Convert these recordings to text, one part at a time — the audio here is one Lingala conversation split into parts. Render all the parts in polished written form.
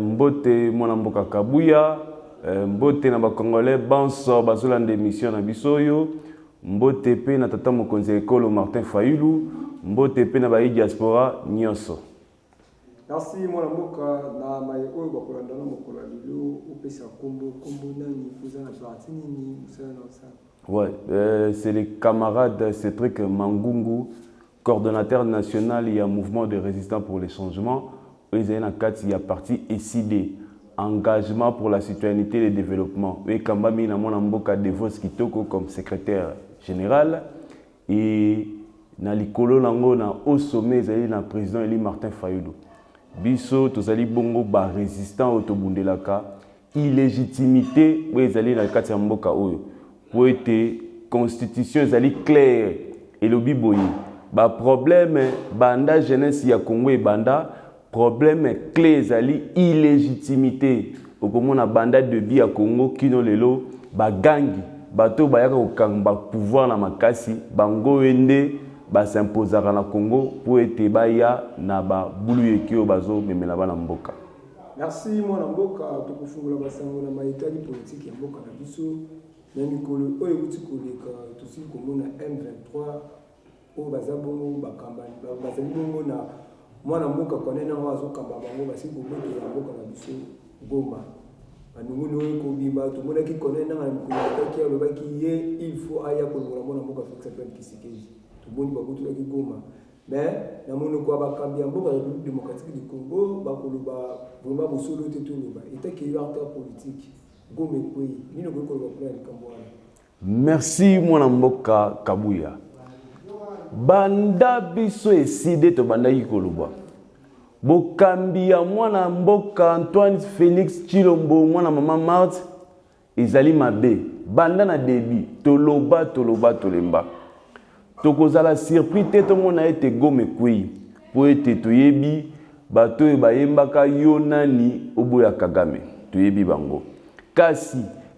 Mbote mwana mboka Kabuya, mbote na ba Congolais banso bazolanda émission na bisoyo, mbote pe na tata mokonzi ekolo Martin Fayulu, mbote pe na ba diaspora nyonso. Merci mwana mboka na mai oyo bakolanda na mokolo lelo opesa kombo nani kuza na parti nini musala na ça. Ouais, c'est le camarade Cédric Mangungu, coordonnateur national et un mouvement de résistance pour les changements. Ils ont un parti SID, engagement pour la citoyenneté et le développement. Et Kambami na mona mboka Devos Kitoko comme secrétaire général. Et na likolo nango na au sommet ils na président Eli Martin Fayulu. Biso tozali bongo ba résistant autobundelaka illégitimité où ils allaient na kati ya mboka oyo. Pour être constitution ezali claire et le biboyi. Ba problème banda jeunesse ya Congo et banda problème clé ezali illégitimité. Okomona banda de bi ya Congo kino lelo ba gangi bato bayaka kokamba pouvoir na makasi bango ende ba s'imposera na Congo pour être baya na ba bulu ekio bazo memela bana mboka. Merci mwana mboka tukufungula basango na maitali politique ya mboka na biso. Nani kolo oyo kuti koleka tosi komona M23 o bazabongo bakambani bazabongo na mwana mboka konena wazo kamba bango basi koboto ya mboka na biso Goma banungu oyo kobima to mona ki konena na mikono ki alobaki ye il faut aya kolora mwana mboka Félix Antoine Tshisekedi to boni baboto ya Goma mais na mono ko bakambi ya mboka démocratique du Congo bakoloba vraiment bosolo te to loba eta ki yo acteur politique. Merci mwana mboka Kabuya. Banda biso eside to banda yikoloba. Bokambi ya mwana mboka Antoine Félix Tshilombo mwana mama Marthe ezali mabe. Banda na debi toloba tolemba. Tokozala surpris te to mona ete Goma kwei. Po ete toyebi bato e bayembaka yo nani oboya Kagame. Toyebi bango. Kasi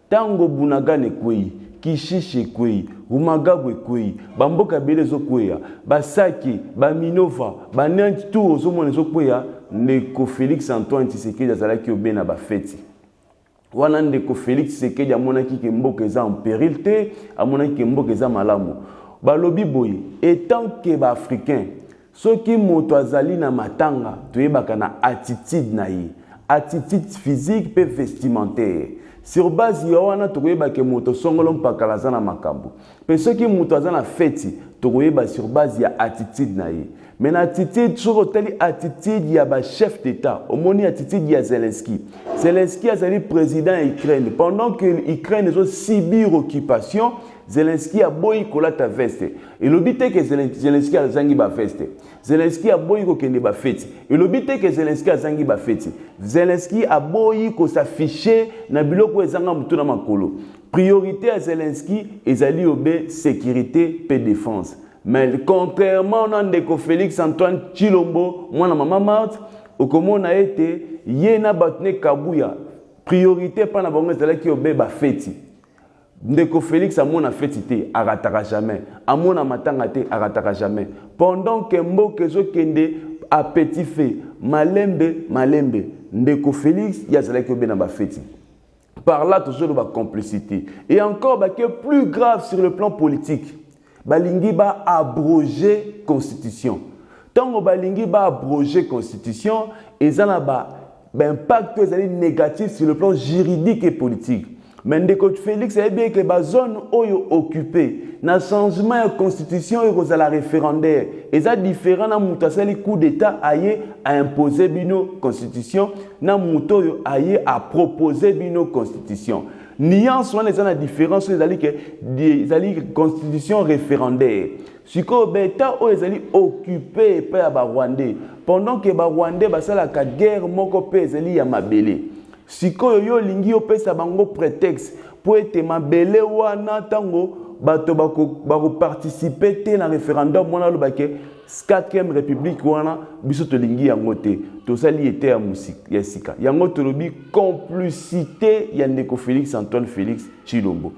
tango bunagane kwei kishishe kwei umagabwe kwei bamboka belezo kweya basaki baminova bananti tout ozomona zo kweya ndeko Félix Antoine Tshisekedi azalaki obena ba feti wana ndeko Félix Tshisekedi amonaki ke mboka eza en péril te amonaki ke mboka eza malamu balobi boye etant que ba africain soki moto azali na matanga toyebaka na attitude na ye attitude physique pe vestimentaire. Sur base ya wana tokoyeba ke moto songolo mpakala za na makambo. Pe soki moto aza na feti tokoyeba sur base ya attitude na ye. Mais na attitude soko tali attitude ya ba chef d'état. Omoni attitude ya Zelensky. Zelensky azali président ya Ukraine. Pendant que l'Ukraine zo subir occupation, Zelensky a boyi kolata veste. Et l'obité que Zelensky a zangi ba veste. Zelensky a boyi ko kende ba feti. Et l'obité que Zelensky a zangi ba feti. Zelensky a boyi ko s'afficher na biloko ezanga mutu na makolo. Priorité à Zelensky ezali obe sécurité pe défense. Mais contrairement à ndeko Félix Antoine Tshilombo, mwana mama Marthe, okomona ete yena batne Kabuya. Priorité pa na bango ezalaki obe ba feti. Ndeko Félix amona feti te arataka jamais. Amona matanga te arataka jamais. Pendant que mboka ezokende à petit fait, malembe, ndeko Félix yazalaki obe na ba feti. Par là toujours ba complicité. Et encore ba que plus grave sur le plan politique. Balingi ba abroger constitution. Tango balingi ba abroger constitution, ezana ba impact négatif sur le plan juridique et politique. Mais ndeko Félix est bien que la zone occupée, na changement de constitution et la référendaire, et ça différent na mutasali coup d'état aye à imposer bino constitution, na muto aye à proposer bino constitution. Nuance on est la différence les constitution référendaire. Siko beta o ezali occupé par ba Rwandais pendant que ba Rwandais basala ka guerre moko pe ezali ya mabele. Siko yo lingi yo pesa bango prétexte pour être mabele wana tango bato bako participer te na référendum wana lo bake 4e république wana biso to lingi yango te to sali était ya musika ya sika yango to lobi complicité ya ndeko Félix Antoine Félix Tshilombo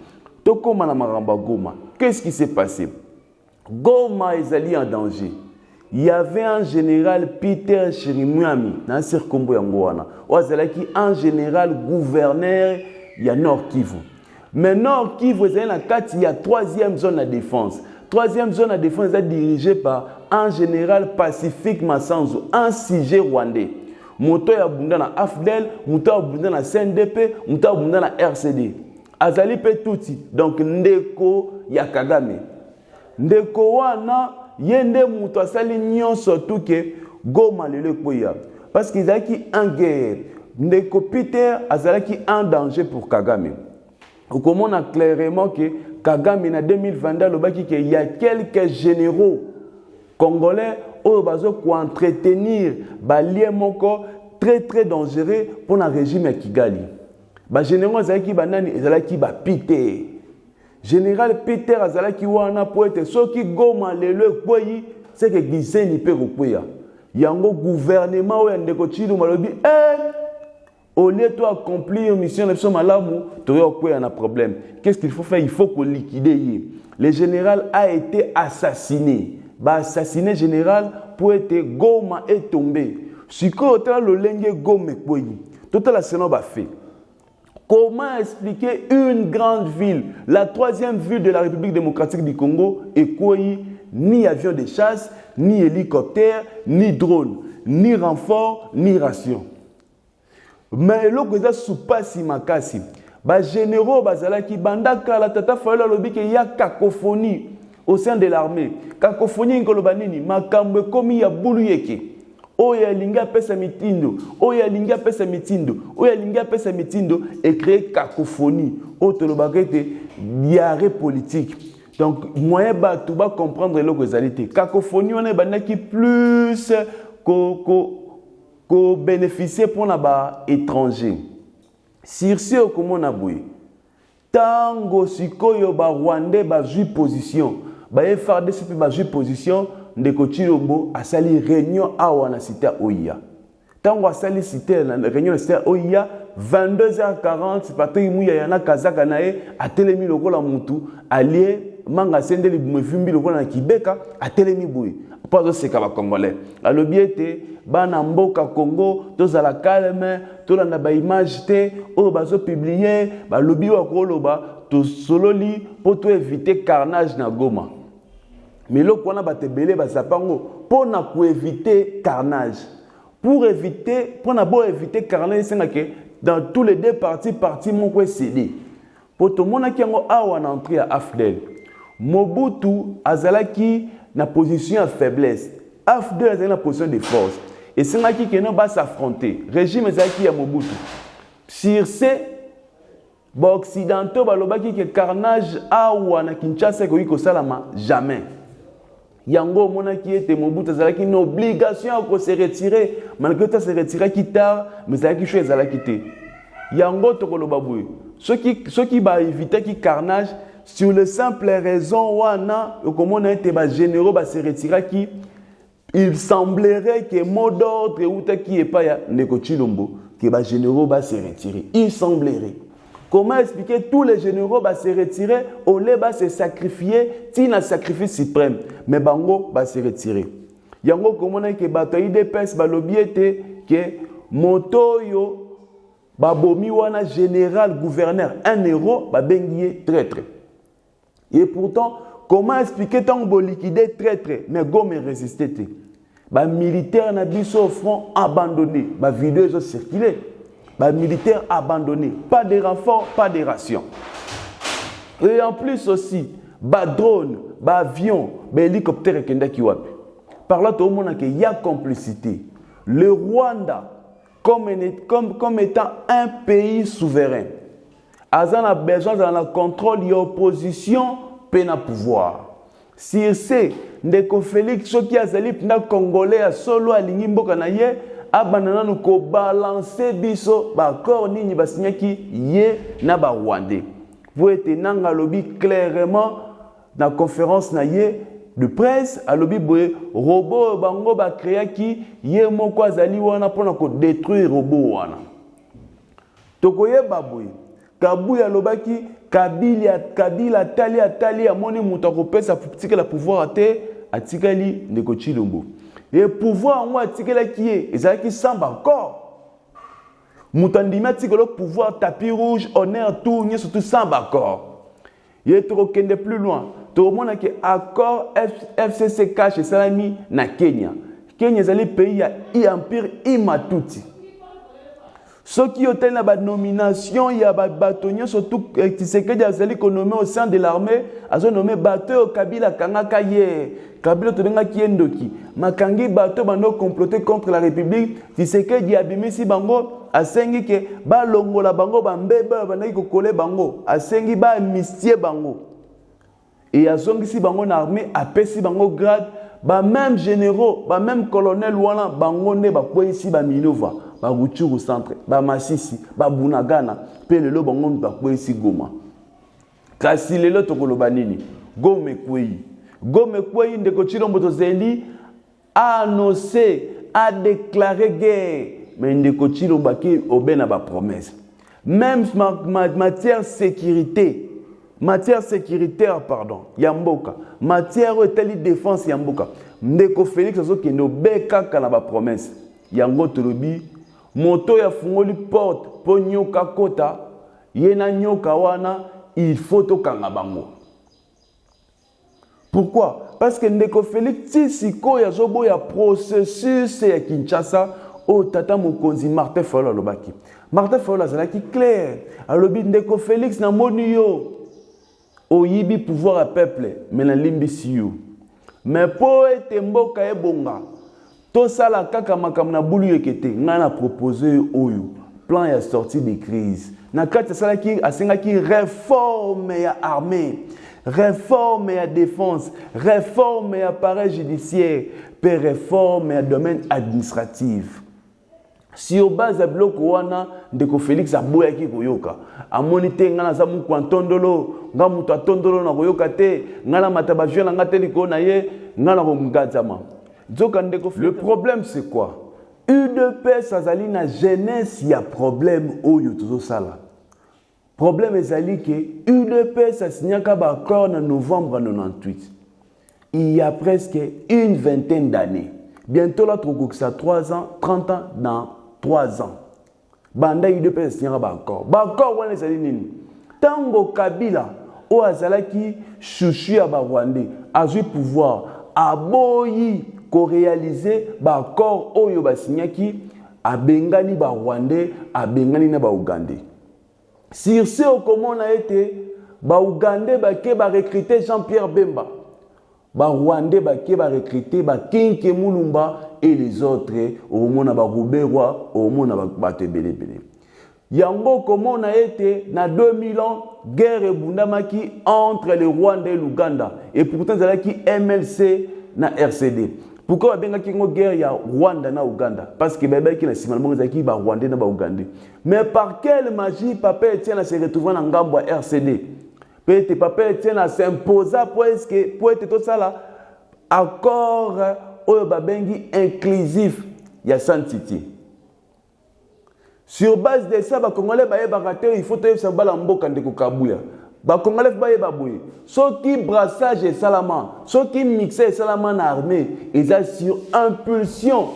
to koma na maramba Goma. Qu'est-ce qui s'est passé? Goma ezali en danger. il y avait un général Peter Chirimwami, dans ce combo yangoana. Ozalaki un général gouverneur, il y a Nord Kivu. Mais Nord Kivu, il y a 3e zone de défense. 3e zone de défense est dirigée par un général Pacifique Massanzu, un CG rwandais. Moto ya bunda na AFDEL, moto ya bunda na CNDP, moto ya bunda na RCD. Azali pe tuti, donc ndeko ya Kagame. Ndeko wana yende moto asali nyonso tuke Goma lelo koya. Parce qu'ils ont en guerre. Ndeko Peter azalaki un danger pour Kagame. Comment on a clairement que Kagame en 2022 il y a quelques généraux congolais qui ont entretenir balien moko très très dangereux pour le régime de Kigali. Ba généraux azalaki banani azalaki ba Peter. Général Peter azalaki wana pour être ceux qui Goma lelo koyi c'est que Giseni pe koya. Yango gouvernement ou ndeko Tshilombo malobi au lieu de accomplir une mission de malamu, tu as un problème. Qu'est-ce qu'il faut faire? Il faut qu'on liquide. Le général a été assassiné. Assassiné général pour être Goma est tombé. Si tu as le lengue Goma tout la sénat va fait. Comment expliquer une grande ville, la 3e ville de la République démocratique du Congo, et quoi ni avion de chasse, ni hélicoptère, ni drone, ni renfort, ni ration. Mais le que sous pasi makasi ba généraux bazalaki bandaka la tata fala lobi que y a cacophonie au sein de l'armée. Cacophonie ngoloba nini makambo komi ya bulu yeke oya linga pesa mitindo oya linga pesa mitindo oya linga pesa mitindo et créer cacophonie autolobakete diarrhée politique. Donc moyen ba tout ba comprendre le que zalité cacophonie on est bandaki plus ko bénéficier pour les étrangers. Circe comme on a boué. Tango sikoyo ba Rwandais ba jouer position. Ba FARDC ba jouer position ndeko Tshilombo a sali réunion a wana cité Oya. Tango a sali cité la réunion cité Oya 22h40 Patrick Mouya yana kazaka nae a telemi lokola mutu allié manga sendeli mvimbi lokola na Kibeka a telemi boué. Pas de ce que les Congolais. À l'objet, bana mboka Congo, tous à la calme, tous la ba image te, au bazo publié, ba lobby wa koloba, tous sololi pour tout éviter carnage na Goma. Mais le qu'on a ba tebele ba sapango pour na pour éviter carnage. Pour éviter carnage, c'est que dans tous les deux partis mon quoi cédé. Pour tout le monde qui a entré à AFDEL. Mobutu azalaki na position à faiblesse. AFDEL est dans la position de force. Et c'est là qui va s'affronter. Régime Zaki à Mobutu. Sur ces occidentaux, balobaki que carnage awa na Kinshasa ko salama jamais. Yango mona qui était Mobutu Zaki une obligation à se retirer. Malgré que se retirer qui tard, mais Zaki chose Zaki quitter. Yango to kolobaboué. Ceux qui va éviter qui carnage sur le simple raison wana comme on a été généraux se retirer qui il semblerait que mot d'ordre ou qui est pas ndeko Tshilombo que ba généraux se retirer. Il semblerait. Comment expliquer tous les généraux se retirer au lieu se sacrifier tina sacrifice suprême mais bango se retirer. Yango comme on a que bataille de pes ba lobiete que motoyo ba bomi wana général gouverneur un héros ba bengié traître. Et pourtant, comment expliquer tant que liquider traître, mais Goma résisté. Les militaires n'ont au front abandonné. Les vidéos ont circulé. Les militaires abandonnés. Pas de renforts, pas de rations. Et en plus aussi, les drones, les avions, les hélicoptères qui sont par là, tout le monde il y a complicité. Le Rwanda, comme étant un pays souverain, Azan a besoin d'un contrôle et opposition peine à pouvoir. Si c'est ndeko Félix soki azali pna congolais a solo alingi mboka na ye abanana nous ko balancer biso ba corps nini basinyaki ye na ba rwandais. Vous êtes nanga lobby clairement dans la conférence na ye de presse à lobby boye robot bango ba créaki ye moko azali wana pona ko détruire robot wana. Tokoye baboye Kabuya lobaki Kabila tali amoni muta kopesa tika la pouvoir ate atikali ndeko Tshilombo. Et pouvoir en atikela qui est, ezalaki sans accord. Mutandima tikelo pouvoir tapis rouge, honneur tout, n'y surtout sans accord. Il est trop kende plus loin. Tout le monde a accord FCC cache salami na Kenya. Kenya ezali pays ya empire imatuti. Ceux qui ont eu la nomination, il y a bâtonnier, surtout Tshisekedi a été nommé au sein de l'armée, a nommé bateau Kabila Kangaka Ye. Kabila Todenga Kiendoki. Makangi bateau bando comploté contre la République. Tshisekedi a bimisi bango, a sengi ke ba longo la bango bambeba banaki kokole bango, a sengi ba mistie bango. Et a zongi si bango na armée, a pesi bango grade, ba même généraux, ba même colonel wala bango ne ba kwa ici ba Minova. Ba Ruchuru centre, ba Masisi, ba Bunagana, pe lelo bango ba kwa ici Goma. Kasi lelo tokoloba nini? Gome kwei ndeko Chilombo Tozeli a annoncé, a déclaré guerre. Mais ndeko Chilombo ki obena ba promesse. Même matière sécuritaire, pardon, Yamboka. Matière telle défense Yamboka. Ndeko Félix azokende obeka kana ba promesse. Yango tolobi moto ya fungoli porte po nyoka kota yena nyoka wana il faut tokanga bango. Pourquoi? Parce que ndeko Félix Tsisiko ya zobo ya processus ya Kinshasa o tata mokonzi Martin Fayulu lobaki. Martin Fayulu azalaki clair. Alobi ndeko Félix na moni yo oyibi pouvoir à peuple mais na limbisi yo. Mais po ete mboka ebonga to sala kaka makam na bulu yekete ngana proposer oyo plan ya sortie de crise. Na kati sala ki asengaki réforme ya armée. Réforme à défense, réforme à appareil judiciaire, puis réforme à domaine administratif. Si au bas de bloc wana ndeko Félix aboya ki koyoka, amonite ngana za mu kwantondolo, ngamuto atondolo na koyoka te, ngana matabajio na ngate liko na ye, ngana ko ngazama. Le problème c'est quoi? UDPS azali na jeunesse ya problème oyo tozo sala. Problème est que UDPS a signé un accord en novembre 98. Il y a presque une vingtaine d'années. Bientôt là, ça 3 ans, 30 ans, dans 3 ans. Banda UDPS a signé un accord. L'accord, on est allé. Tango Kabila, au Azalaki, chouchu à Rwandais, a eu pouvoir, a boyi, co-réaliser l'accord au Yoba Signaki, a Bengani ba Rwandais, a Bengani na ba Ougandais. Sur ce, comment on a été, Ougandais va recruter Jean-Pierre Bemba, Rwandais va recruter Kinke Mulumba et les autres, au moment où Rouberois, au moment où Batebele. Yango, comment on a été, dans 2000 ans, guerre et Bundamaki entre les Rwandais et l'Ouganda. Et pourtant, il y a qui MLC na RCD. Pourquoi il y a une guerre ya Rwanda na Ouganda? Parce que bébé qui na simalement zaki ba Rwandais na ba Ougandais. Mais par quelle magie papa Etienne se retrouver dans ngambo RCD? Peut-être papa Etienne a s'imposé pour être tout ça là accord au babengi inclusif ya Santiti. Sur base de ça, ba Congolais ba yebakaté il faut te ça bala mboka ndeko kabuya. Ba Congolais ba yebabouye. Ceux qui brassage et salama, ceux qui mixent salama na armée, ils ont sur impulsion.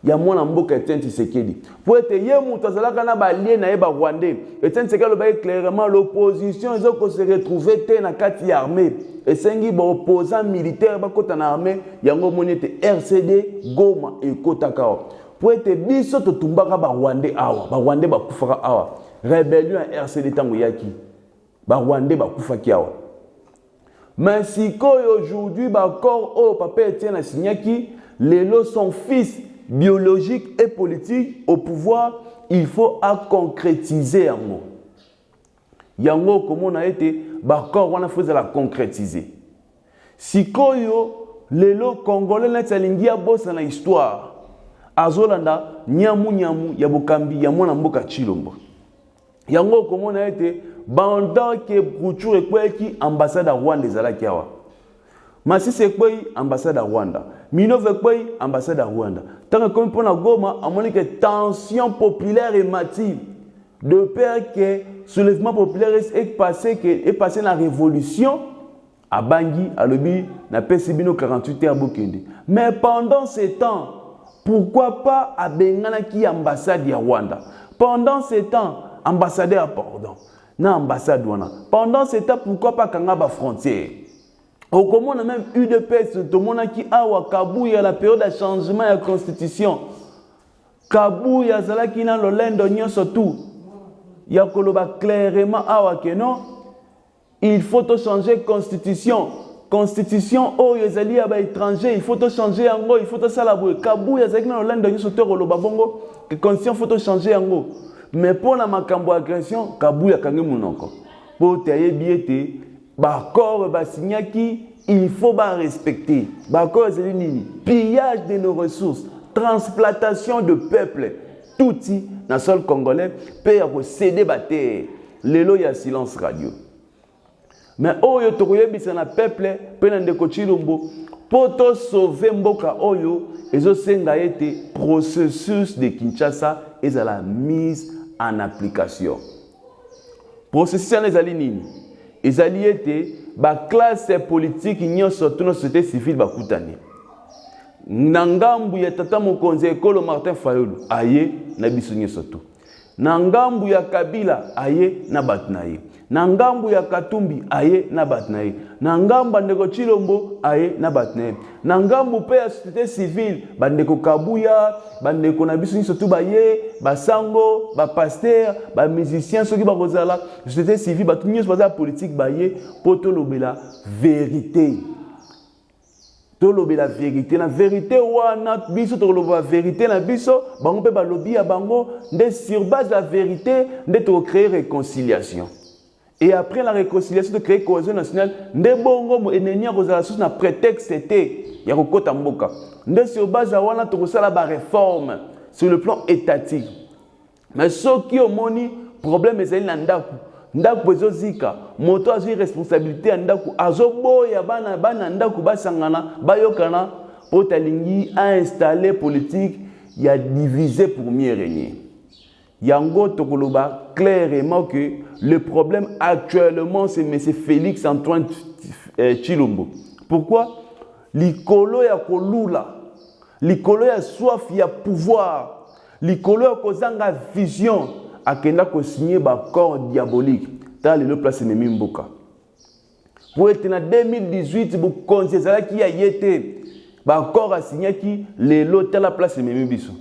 Ya mwana mboka Etienne Tshisekedi. Pour être yemu tazalaka na ba lien na yeba Rwandais. Etienne Tshisekedi ba clairement l'opposition ils ont se retrouver te na kati armée. Et sengi ba opposant militaire ba kota na armée, yango monete RCD Goma et Kotakao. Pour être biso to tumbaka ba Rwandais awa, ba Rwandais ba kufaka awa. Rébellion à RCD tango yaki. Ba Rwandais ba kufaki awa. Mais si aujourd'hui ba corps au papa Etienne a signé qui les lots son fils biologique et politique au pouvoir, il faut à concrétiser en mot. Yango comme on a été, d'accord, on a fait la concrétiser. Si koyo lelo congolais na tsalingia bossa na histoire, azolanda nyamu ya bokambi ya mwana mboka Chilombo. Yango comme on a été, pendant que Ruchuru ekweki ambassade à Rwanda ezalaki awa. Masisi ekwei ambassade à Rwanda. Minova ekwei ambassade à Rwanda. Tant que comme pour la Goma, à mon que tension populaire et massive, de peur que soulèvement populaire est passé la révolution, Abangi, alobi, na pesibino 48 heures bokende. Mais pendant ce temps, pourquoi pas abengana qui ambassade ya Rwanda? Pendant ce temps, ambassadeur, pardon, na ambassade wana. Pendant ce temps, pourquoi pas kangaba frontière? Au comment on a même eu de paix, tout le monde qui a Kabouya la période de changement de la constitution. Kabouya zala qui na l'olendo nyonso tout. Ya koloba clairement awa que non, il faut changer constitution. Constitution oh yezali ya ba étranger, il faut changer yango, il faut ça la boue. Kabouya zala qui na l'olendo nyonso tout koloba bongo, que constitution faut changer yango. Mais pour la makambo agression, Kabouya kangi munoko. Pour tailler biete, bakor ba signaki, il faut ba respecter. Bakor zali nini? Pillage de nos ressources, transplantation de peuple. Tout y na sol congolais peut y céder ba terre. Lelo ya silence radio. Mais oyo tokoyebisa na peuple pe na ndeko Chilombo poto sauver mboka oyo ezo senga ete processus de Kinshasa ezala mise en application. Processus ezali nini? Ezali ete ba classe politique nyonso to na société civile bakutani. Nangambu ya tata mokonzi ekolo Martin Fayulu aye na biso nyonso to. Nangambu ya Kabila aye na batnaye. Nangambu ya Katumbi aye na batnaye. Nangambu ndeko Chilombo aye na batnaye. Nangambu pe ya société civile bandeko Kabuya, bandeko na biso nyonso to baye, basango, ba pasteur, ba musicien soki ba kozala, société civile ba nyonso baza politique baye poto lobela vérité. Tolobe la vérité, la vérité wana biso toloba vérité na biso, bango pe ba lobi ya bango, nde sur base de la vérité, nde to créer réconciliation. Et après la réconciliation de créer cohésion nationale, nde bongo mo enenia kozala sous na prétexte c'était ya kokota mboka. Nde sur base ya wana to kosala ba réforme sur le plan étatique. Mais ce qui omoni problème ezali na ndaku. Ndaku ezozika moto azwi responsabilité ndaku azoboya bana ndaku basangana bayokana potalingi a installé politique ya diviser pour mieux régner. Yango tokoloba clairement que le problème actuellement c'est M. Félix Antoine Chilombo. Pourquoi? Likolo ya kolula, likolo ya soif ya pouvoir, likolo ya kozanga vision akenda ko signer ba corps diabolique dans le place memi mboka pour être en 2018 bu konzezala ki ya yete ba corps a signé ki le l'hôtel la place memi biso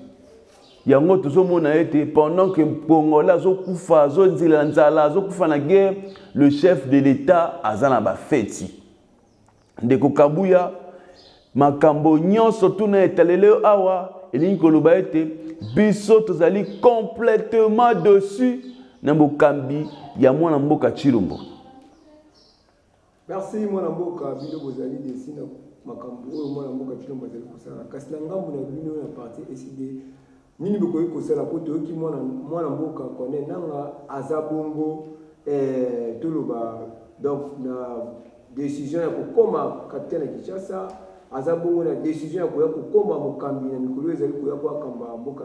yango tozo mona ete pendant que Congolais zo kufa zo nzila nzala zo kufa na guerre le chef de l'état azana ba feti ndeko Kabuya makambo nyonso tuna etalele awa elingi koloba ete biso tozali complètement dessus na bokambi ya mwana mboka Chilombo. Merci mwana mboka bino bozali dessus na makambo oyo mwana mboka Chilombo azali kosala kasi na ngambu na bino na parti SID nini bokoyi kosala po toyoki mwana mboka kone nanga aza bongo toloba donc na décision ya kokoma capitaine ya Kinshasa aza bongo na décision ya koya kokoma mokambi na mikolo ezali koya kwa kamba mboka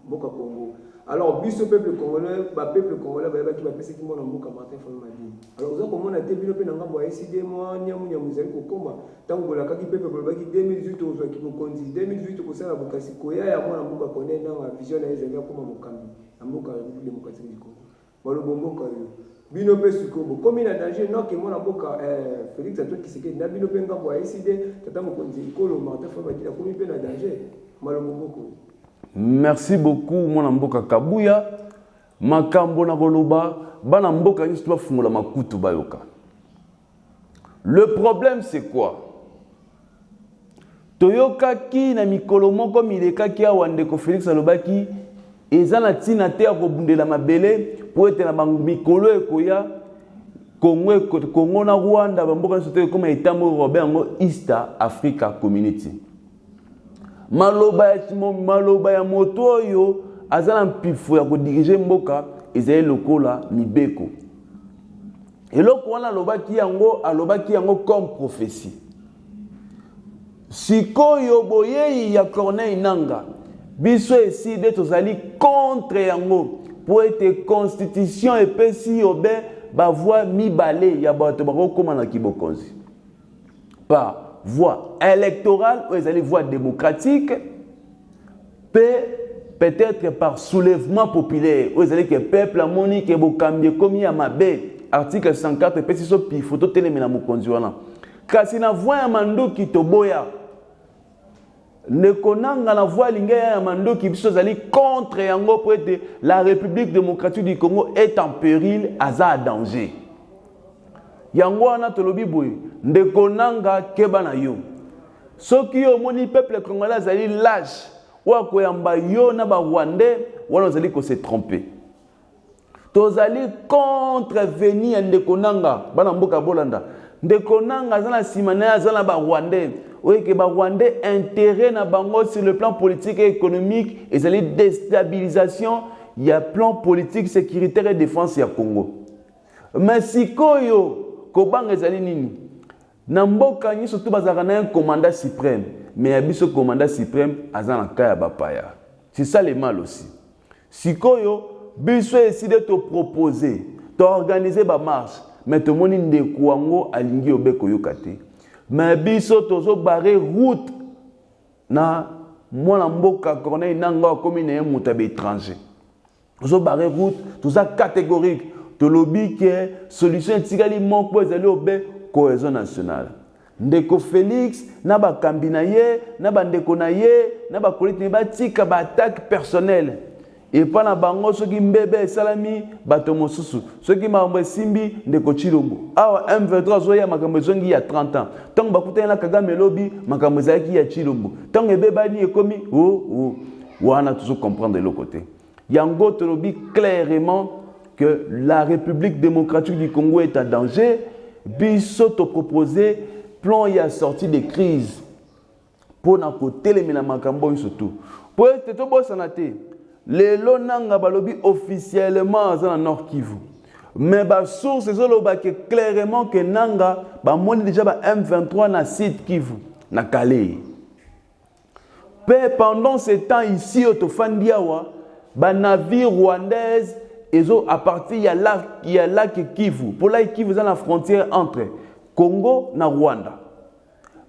Congo. Alors biso peuple congolais ba peuple congolais ba ki ba pese ki mona mboka Martin Fayulu madi. Alors oza komona te bino pe na ngambo ya SID mo nyamu ezali kokoma tango la kaki peuple ba ki 2018 ozo ki bokonzi 2018 ko sala bokasi koya ya mona mboka kone na vision na ezali koma mokambi na mboka République démocratique du Congo. Balo mboka yo bino pe sukobo komi na danger non ke mona mboka Félix Antoine Tshisekedi na bino pe ngambo ya SID tata mokonzi ikolo Martin Fayulu madi na komi pe na danger malongo moko. Merci beaucoup mwana mboka Kabuya makambo na koloba bana mboka nyingi tuba fungola makutu bayoka. Le problème c'est quoi? Toyoka ki na mikolo moko mileka ki awa ndeko Félix alobaki ezana tina te ya kobundela mabele po ete na mikolo ekoya Congo na Rwanda bamboka nyonso te koma etambo Robert ngo East Africa Community. Maloba ya moto oyo azala mpifo ya kodirige mboka ezali lokola mibeko. Eloko wana alobaki yango comme prophétie. Sikoyo boyeyi ya Corneille Nanga biso eside tozali contre yango pour être constitution epesi obe voix mibale ya bato bakokoma na kibokonzi. Par voie électorale, ou les voies démocratiques, peut-être par soulèvement populaire, où les que peuple a moni que bokambi komi ya mabe, article 104 pesi so pi photo telemena mokonzi wana. Kasi na voie ya mandoki toboya. Ne konanga na voie linga ya mandoki biso zali contre yango pour être la République démocratique du Congo est en péril, aza danger. Yango wana tolobi boye ndeko nanga keba na yo soki yo moni peuple congolais azali lâche wa koyamba yo na ba rwandais wana azali ko se tromper tozali contre venir ndeko nanga bana mboka bolanda ndeko nanga azana simana azana ba rwandais oui que ba rwandais intérêt na bango sur le plan politique et économique ezali déstabilisation il y a plan politique sécuritaire et défense ya Congo mais sikoyo kobanga ezali nini na mboka nyi surtout bazaka na un commandant suprême mais abiso commandant suprême azana kaya bapaya c'est ça le mal aussi sikoyo biso décidé de proposer d'organiser ba marche mais to moni ndeko wango alingi obeko yokate mais biso tozo barrer route na mwana mboka Corneille Nangaa comme na mutabe étranger tozo barrer route tout ça catégorique to lobby que solution tigali moko ezali obe cohésion nationale ndeko Félix na ba kambina ye na ba ndeko na ye na ba kolite ba tika ba attaque personnelle et pas na bango soki mbebe salami bato mosusu soki mambo simbi ndeko Chilombo awa M23 zoya makambo zongi ya 30 ans tant bakutana na Kagame lobby makambo zaki ya Chilombo tant ebebani ekomi wana toujours comprendre de l'autre côté yango to lobby clairement que la République démocratique du Congo est en danger, biso to proposer plan y a sorti de crise pour na côté les mina makambo surtout pour être to bosanate les lonanga balobi officiellement dans Nord Kivu mais ba source ezoloba que clairement que nanga ba moni déjà ba M23 na site Kivu na Calais pendant ce temps ici au Tofandiawa ba navire rwandaise et à partir il y a lac Kivu pour là Kivu dans la frontière entre Congo na Rwanda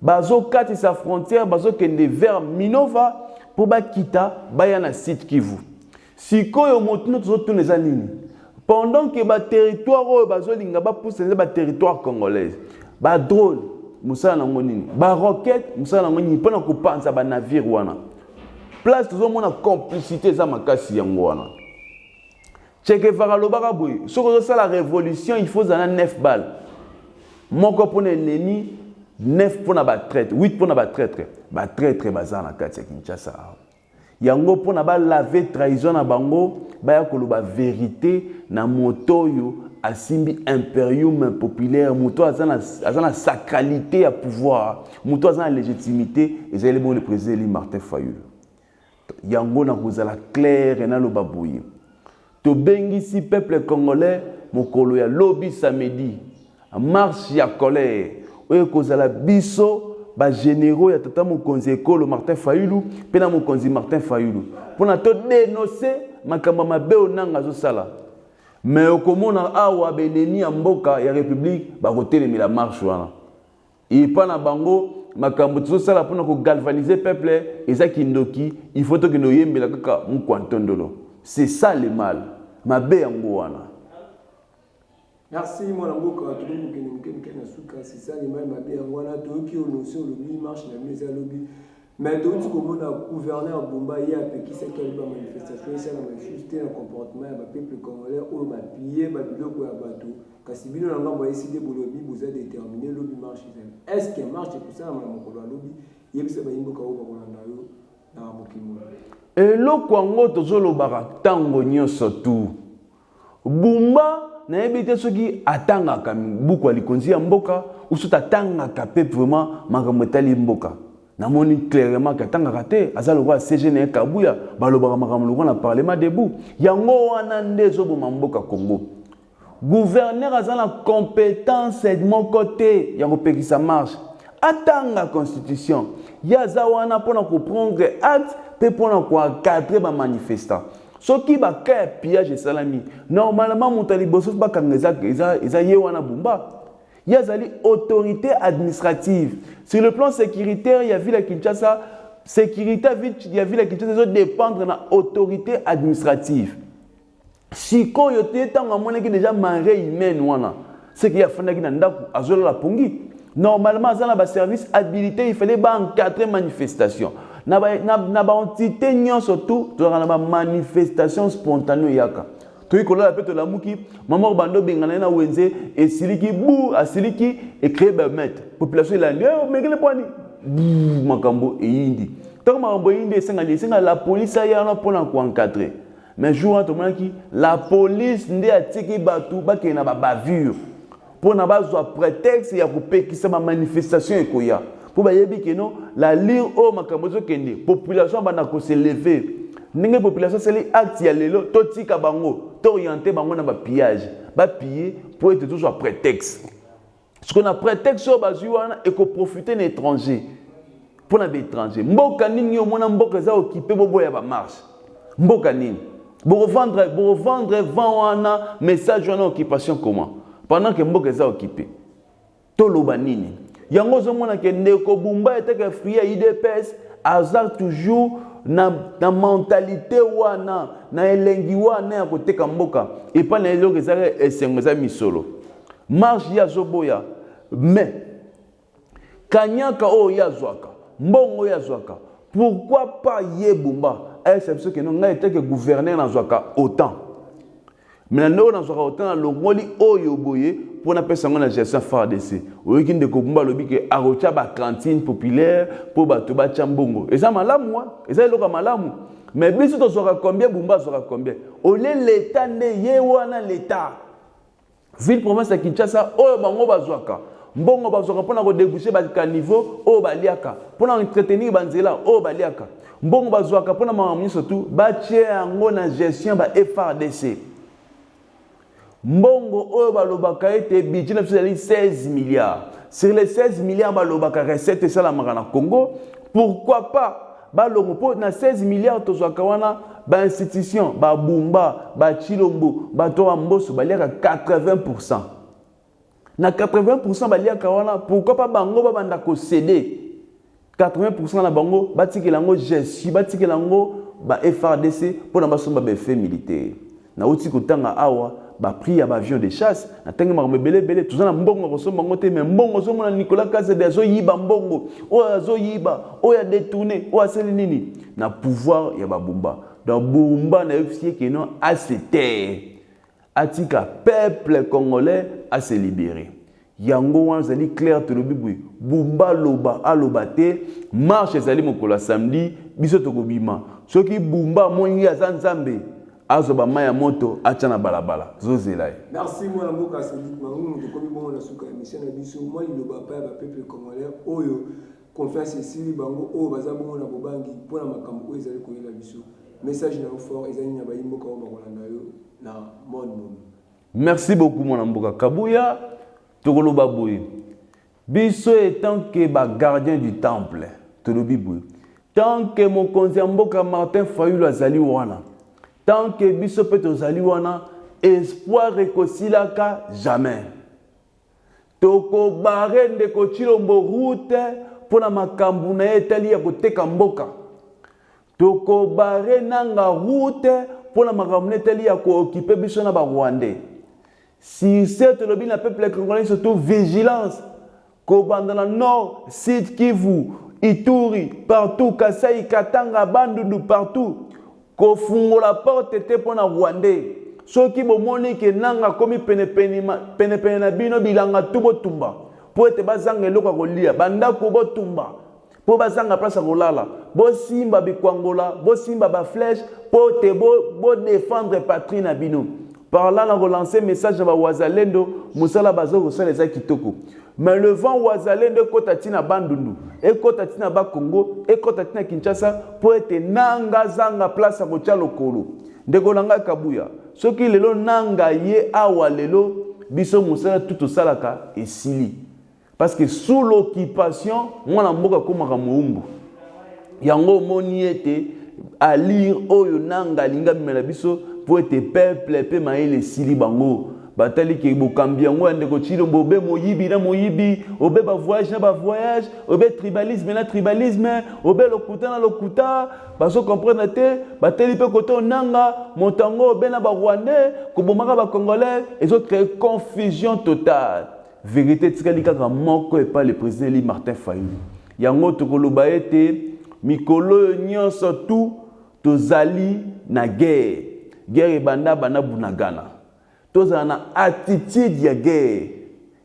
bazo kati sa frontière bazo kende vers Minova pour ba kita baya na site Kivu sikoyo motuno tozo les anini pendant que ba territoire bazo linga ba pousser ba territoire congolais ba drone musala na ngonini ba roquette musala na ngonini pona ko panza ba navire wana place tozo mona complicité za makasi yango wana Tcheke Faralobara boy, si on fait la révolution, il faut 9 balles. Moko pour l'ennemi, 9 pour la traite, 8 pour la traite. Ba traite bazar na kati Kinshasa. Yango pour na ba laver trahison na bango, ba ya koloba vérité na moto yo asimbi impérium populaire, moto azana sacralité à pouvoir, moto azana légitimité, et c'est le président Martin Fayulu. Yango na kozala clair na lo baboyi. To bengisi peuple congolais mokolo ya lobby samedi marche ya colère oyo kozala biso ba généraux ya tata mokonzi ekolo Martin Fayulu pena mokonzi Martin Fayulu pona to dénoncer makambo mabe onanga zo sala mais okomona awa beneni ya mboka ya république ba kotelemi la marche wana et pas na bango makambo zo sala pona ko galvaniser peuple ezaki ndoki il faut que no yembela kaka mkwantondolo. C'est ça le mal. Ma béangouana. Merci, mon amour. C'est ça le mal. Ma béangouana. Tout qui est notion le lobby marche la mise à lobby. Mais tout ce qu'on a gouverneur Bomba hier, qui s'est calé la manifestation, c'est la manifestation, le comportement, le peuple congolais, ou le piller, le billet pour le bateau. Quand si bien on va décider pour le lobby, vous avez déterminé le lobby marche. Est-ce qu'il marche pour ça, mon lobby? Il y a des gens qui ont dans et lo kwango tozolo bara tango nyoso tu bumba na ebite soki atanga kam buku alikonzi ya mboka usuta tanga kapé vraiment makambo tali mboka na moni clairement que tanga raté azalo wa CGN kabuya balobaka makambo na parlement debout yango wana ndezo bo mboka Congo gouverneur azala compétence de mon côté ya kopekisa marche atanga constitution ya zawana pona ko prendre acte pour encadrer les manifestants. Ce qui va faire pillage et salami. Normalement, mon talibosof ba kangeza yewana bumba. Il y a une autorité administrative. Sur le plan sécuritaire, il y a vu la Kinshasa. Sécurité, il y a vu la Kinshasa, ça dépendre de l'autorité administrative. Si quand il y a déjà marée humaine, c'est qu'il y a fait la pongi. Normalement, dans le service habilité, il fallait encadrer manifestation. Dans l'entité, surtout, dans la manifestation spontanée. Tu es là, tu la mouki, maman bando bengana wenze et siliki bou a siliki et créer bemet. Population la mais quel point ni makambo et indi. Tant makambo indi senga la police a yana pour encadrer. Mais jour tout monde qui la police ndé a tiki batu ba ke na ba bavure. Pour na ba zo prétexte ya couper qui ma manifestation ekoya. Pour ba yebi que non la lire au makambo zo kende population bana ko se lever. Ningue population c'est les actes ya lelo totika bango t'orienter bango na ba pillage ba piller pour être toujours prétexte. Ce qu'on a prétexte sur bazuana et qu'on profite d'un étranger pour na étranger. Mboka nini yo mona mboka za occupé bobo ya ba marche. Mboka nini pour vendre wana message wana occupation comment pendant que mboka za occupé. Toloba nini yango zo mona ke ndeko bumba eteke free IDPS azar toujours na mentalité wana na elengi wana ya koteka mboka et pas na eloko ezaka esengeza misolo marche ya zoboya mais kanyaka o ya zwaka mbongo ya zwaka pourquoi pas yebumba exception que non nga eteke gouverneur na zwaka autant mais na zwaka autant na longoli oyo boye pour na pesa ngona gestion FARDC oyoki ndeko bumba lobi ke arocha ba cantine populaire pour bato ba chambongo eza malamu eza eloka malamu mais biso to zwaka combien bumba zwaka combien ole l'état ne ye wana l'état ville province ya Kinshasa oyo bango bazwaka mbongo bazwaka pona ko déboucher ba caniveau oyo baliaka pona entretenir banzela oyo baliaka mbongo bazwaka pona mamamu surtout ba tie yango na gestion ba FARDC. Mbongo oyo balobaka ete budget na 16 milliards. Sur les 16 milliards balobaka recette ça la marana Congo, pourquoi pas balongo po na 16 milliards tozwaka wana ba institution ba Bumba, ba Chilombo, ba Toa Mboso baliaka 80%. Na 80% baliaka wana pourquoi pas bango ba banda ko céder 80% na bango batikela ngo gestion batikela ngo ba FARDC pour na basomba ba fait militaire. Na uti kutanga awa ba prix ya avion de chasse na tangi ma belé tout ça na mbongo ko somba ngote mais mbongo so mona Nicolas Kazede zo yiba mbongo o zo yiba o ya détourner o aseli nini na pouvoir ya babumba donc Bumba na officier que non à se taire atika peuple congolais à se libérer yango wana zali clair to lobi Bumba loba alobate marche zali mokola samedi biso to kobima soki Bumba monyi azanzambe azoba maya moto achana balabala zozela. Merci moi na mboka Cédric Mangu to komi bon na suka émission na biso moi il loba pa ba peuple congolais oyo confiance esili bango oyo baza bongo na bobangi pona makambo oyo ezali koyela biso message na fort ezali na bayimbo ka bakolanda yo na monde. Merci beaucoup mon mboka Kabuya to koloba boye biso étant que ba gardien du temple to lobi boye tant que mon konzi mboka Martin Fayulu azali wana tant que biso peut ozali wana espoir ekosilaka jamais toko bare ndeko Chilombo route pona makambu na etali ya koteka mboka toko bare nanga route pona makambu na etali ya ko occuper biso na ba Rwandais si c'est le bien peuple congolais surtout vigilance ko banda na nord sud Kivu Ituri partout Kasai Katanga Bandundu partout ko fungola porte te pona Rwandais soki bomoni ke nanga komi pene na bino bilanga tubo tumba po ete bazanga eloko kolia banda ko botumba po bazanga place kolala bo simba bikwangola bo simba ba flèche po te bo défendre patrie na bino par là na relancer message ba wazalendo musala bazo ko sala za kitoko mais le vent wazalendo kotatina Bandundu et kotatina ba Congo et kotatina Kinshasa pour être nanga zanga place ko tchalo kolo ndeko nanga Kabuya soki lelo nanga ye awa lelo biso musala tout salaka esili parce que sous l'occupation mwana mboka komaka muumbu yango moni ete à lire oyo nanga linga bimela biso pour être peuple pe maïle sili bango batali ke bokambi yango ande ko chilombo obe moyibi na moyibi obe ba voyage na ba voyage obe tribalisme na tribalisme obe lokuta na lokuta baso comprendre te batali pe koto nanga motango obe na ba rwandais ko bomaka ba congolais et autres créer confusion totale vérité tikali kaka moko et pas le président Eli Martin Fayulu yango tokoloba ete mikolo nyonso tout tozali na guerre banda bana bunagana tozala na attitude ya guerre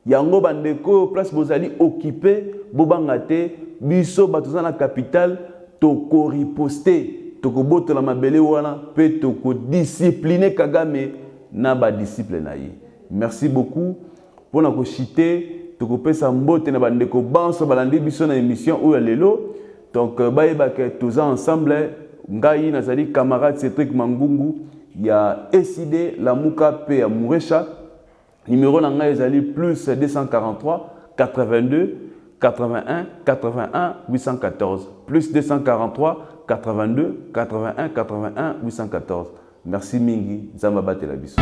yango bandeko place bozali occupé bobanga te biso batoza na capitale tokoriposte tokobotola mabele wana pe tokodiscipliner Kagame na badisciple na ye. Merci beaucoup pour na kochite tokopesa mbote na bandeko banso balandi biso na émission oyo lelo. Donc bayeba ke toza ensemble ngai nazali camarade Cédric Mangungu ya SID la Muka P à Mourecha. Numéro na ezali plus 243 82 81 81 814 plus 243 82 81 81 814. Merci mingi, Zamba Batela biso.